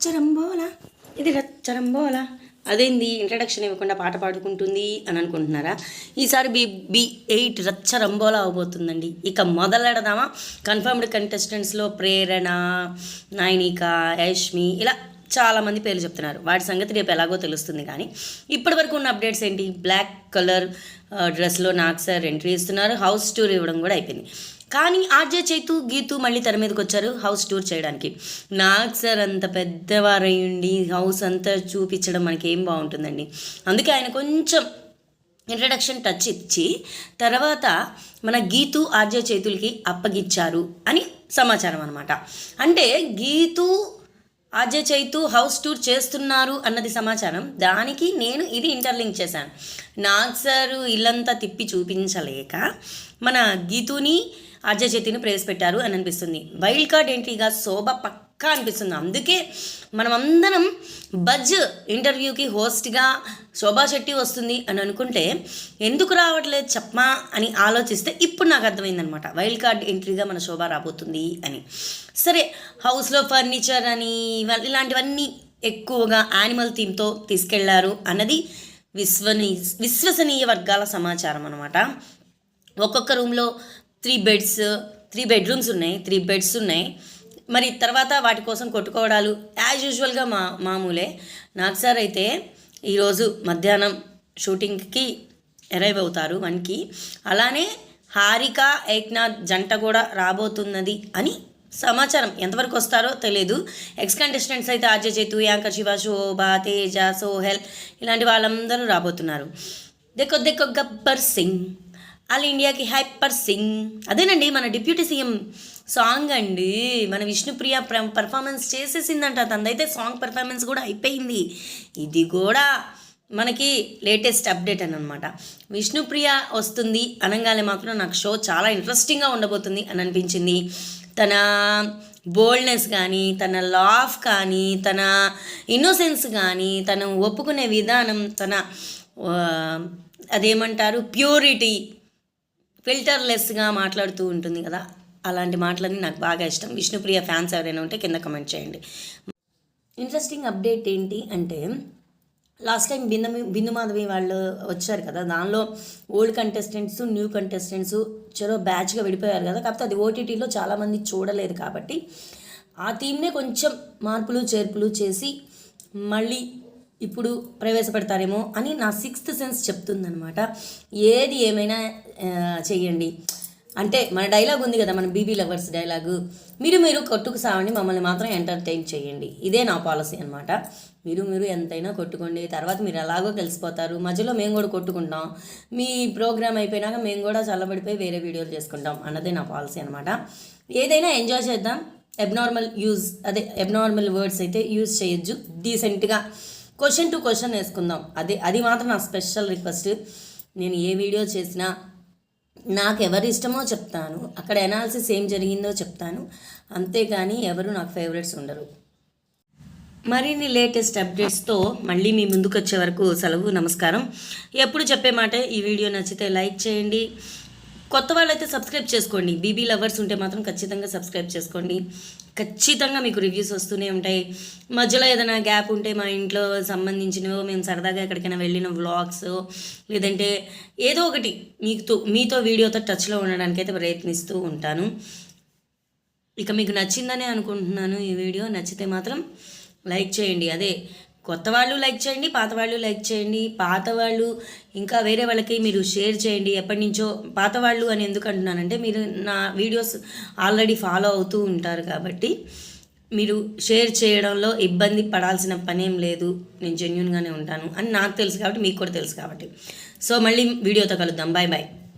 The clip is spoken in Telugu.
రచ్చరంబోలా ఇది రచ్చరంబోలా అదేంది ఇంట్రడక్షన్ ఇవ్వకుండా పాట పాడుకుంటుంది అని అనుకుంటున్నారా? ఈసారి BB8 రచ్చరంబోలా అవబోతుందండి. ఇక మొదలెడదామా? కన్ఫర్మ్డ్ కంటెస్టెంట్స్లో ప్రేరణ, నైనిక, యష్మి ఇలా చాలామంది పేర్లు చెప్తున్నారు. వాటి సంగతి రేపు ఎలాగో తెలుస్తుంది. కానీ ఇప్పటి వరకు ఉన్న అప్డేట్స్ ఏంటి? బ్లాక్ కలర్ డ్రెస్లో నాగ్ సార్ ఎంట్రీ ఇస్తున్నారు. హౌస్ టూర్ ఇవ్వడం కూడా అయిపోయింది. కానీ ఆర్జే చైతు, గీతు మళ్ళీ తెర మీదకి వచ్చారు హౌస్ టూర్ చేయడానికి. నాగ్ సార్ అంత పెద్దవారయ్యండి హౌస్ అంతా చూపించడం మనకి ఏం బాగుంటుందండి. అందుకే ఆయన కొంచెం ఇంట్రడక్షన్ టచ్ ఇచ్చి తర్వాత మన గీతు, ఆర్జే చైతులకి అప్పగిచ్చారు అని సమాచారం అనమాట. అంటే Geethu, RJ Chaitu house tour చేస్తున్నారు అన్నది సమాచారం. దానికి నేను ఇది ఇంటర్లింక్ చేశాను. నాగ్ సారు ఇల్లంతా తిప్పి చూపించలేక మన గీతుని, ఆర్జే చైతుని ప్రవేశపెట్టారు అని అనిపిస్తుంది. వైల్డ్ కార్డ్ ఎంట్రీగా శోభ పక్కా అనిపిస్తుంది. అందుకే మనమందరం బజ్ ఇంటర్వ్యూకి హోస్ట్గా శోభా శెట్టి వస్తుంది అని అనుకుంటే ఎందుకు రావట్లేదు చెప్పమా అని ఆలోచిస్తే ఇప్పుడు నాకు అర్థమైందనమాట. వైల్డ్ కార్డ్ ఎంట్రీగా మన శోభ రాబోతుంది అని. సరే, హౌస్లో ఫర్నిచర్ అని ఇలాంటివన్నీ ఎక్కువగా యానిమల్ థీమ్తో తీసుకెళ్లారు అన్నది విశ్వసనీయ వర్గాల సమాచారం అనమాట. ఒక్కొక్క రూమ్లో 3 బెడ్రూమ్స్ ఉన్నాయి, 3 బెడ్స్ ఉన్నాయి. మరి తర్వాత వాటి కోసం కొట్టుకోవడాలు యాజ్ యూజువల్గా మామూలే. నాగ్ సార్ అయితే ఈరోజు మధ్యాహ్నం షూటింగ్కి అరైవ్ అవుతారు 1కి. అలానే హారిక, ఏక్నాథ్ జంట కూడా రాబోతున్నది అని సమాచారం. ఎంతవరకు వస్తారో తెలియదు. ఎక్స్ కంటెస్టెంట్స్ అయితే ఆర్జే చైతు, యాంకర్ శివ, శోభ, తేజ, సోహెల్ ఇలాంటి వాళ్ళందరూ రాబోతున్నారు. దెక్కో గబ్బర్ సింగ్, ఆల్ ఇండియాకి హైపర్ సింగ్ అదేనండి మన డిప్యూటీ సీఎం సాంగ్ అండి. మన విష్ణుప్రియ పర్ఫార్మెన్స్ చేసేసిందంట. తనదైతే సాంగ్ పర్ఫార్మెన్స్ కూడా అయిపోయింది. ఇది కూడా మనకి లేటెస్ట్ అప్డేట్ అని అనమాట. విష్ణుప్రియ వస్తుంది అనగానే మాత్రం నాకు షో చాలా ఇంట్రెస్టింగ్గా ఉండబోతుంది అని అనిపించింది. తన బోల్డ్నెస్ కానీ, తన లాఫ్ కానీ, తన ఇన్నోసెన్స్ కానీ, తను ఒప్పుకునే విధానం, తన అదేమంటారు ప్యూరిటీ, ఫిల్టర్లెస్గా మాట్లాడుతూ ఉంటుంది కదా, అలాంటి మాటలన్నీ నాకు బాగా ఇష్టం. విష్ణుప్రియ ఫ్యాన్స్ ఎవరైనా ఉంటే కింద కమెంట్ చేయండి. ఇంట్రెస్టింగ్ అప్డేట్ ఏంటి అంటే, లాస్ట్ టైం బిందు మాధవి వాళ్ళు వచ్చారు కదా, దానిలో ఓల్డ్ కంటెస్టెంట్స్, న్యూ కంటెస్టెంట్స్ చలో బ్యాచ్గా విడిపోయారు కదా. కాకపోతే అది ఓటీటీలో చాలామంది చూడలేదు కాబట్టి ఆ థీమ్నే కొంచెం మార్పులు చేర్పులు చేసి మళ్ళీ ఇప్పుడు ప్రవేశపెడతారేమో అని నా 6th సెన్స్ చెప్తుందనమాట. ఏది ఏమైనా చెయ్యండి అంటే మన డైలాగ్ ఉంది కదా, మన బీబీ లవర్స్ డైలాగు, మీరు కొట్టుకు సావండి, మమ్మల్ని మాత్రం ఎంటర్టైన్ చేయండి. ఇదే నా పాలసీ అనమాట. మీరు ఎంతైనా కొట్టుకోండి, తర్వాత మీరు ఎలాగో కలిసిపోతారు. మధ్యలో మేము కూడా కొట్టుకుంటాం, మీ ప్రోగ్రామ్ అయిపోయినాక మేము కూడా చల్లబడిపోయి వేరే వీడియోలు చేసుకుంటాం అన్నదే నా పాలసీ అనమాట. ఏదైనా ఎంజాయ్ చేద్దాం. ఎబ్నార్మల్ వర్డ్స్ అయితే యూజ్ చేయొచ్చు. డీసెంట్గా క్వశ్చన్ టు క్వశ్చన్ వేసుకుందాం. అది మాత్రం నా స్పెషల్ రిక్వెస్ట్. నేను ఏ వీడియో చేసినా నాకు ఎవరి ఇష్టమో చెప్తాను, అక్కడ అనాలిసిస్ ఏం జరిగిందో చెప్తాను, అంతేగాని ఎవరు నాకు ఫేవరెట్స్ ఉండరు. మరిన్ని లేటెస్ట్ అప్డేట్స్తో మళ్ళీ మీ ముందుకు వచ్చే వరకు సెలవు, నమస్కారం. ఎప్పుడు చెప్పే మాట, ఈ వీడియో నచ్చితే లైక్ చేయండి. కొత్త వాళ్ళైతే సబ్స్క్రైబ్ చేసుకోండి. బీబీ లవర్స్ ఉంటే మాత్రం ఖచ్చితంగా సబ్స్క్రైబ్ చేసుకోండి. ఖచ్చితంగా మీకు రివ్యూస్ వస్తూనే ఉంటాయి. మధ్యలో ఏదైనా గ్యాప్ ఉంటే మా ఇంట్లో సంబంధించినవో, మేము సరదాగా ఎక్కడికైనా వెళ్ళిన వ్లాగ్స్, లేదంటే ఏదో ఒకటి మీతో వీడియోతో టచ్లో ఉండడానికి అయితే ప్రయత్నిస్తూ ఉంటాను. ఇక మీకు నచ్చిందనే అనుకుంటున్నాను. ఈ వీడియో నచ్చితే మాత్రం లైక్ చేయండి. అదే కొత్త వాళ్ళు లైక్ చేయండి, పాత వాళ్ళు లైక్ చేయండి. పాత వాళ్ళు ఇంకా వేరే వాళ్ళకి మీరు షేర్ చేయండి. ఎప్పటి నుంచో పాత వాళ్ళు అని ఎందుకు అంటున్నానంటే, మీరు నా వీడియోస్ ఆల్రెడీ ఫాలో అవుతూ ఉంటారు కాబట్టి మీరు షేర్ చేయడంలో ఇబ్బంది పడాల్సిన పనేం లేదు. నేను జెన్యూన్గానే ఉంటాను అని నాకు తెలుసు కాబట్టి, మీకు కూడా తెలుసు కాబట్టి. సో మళ్ళీ వీడియోతో కలుద్దాం. Bye bye.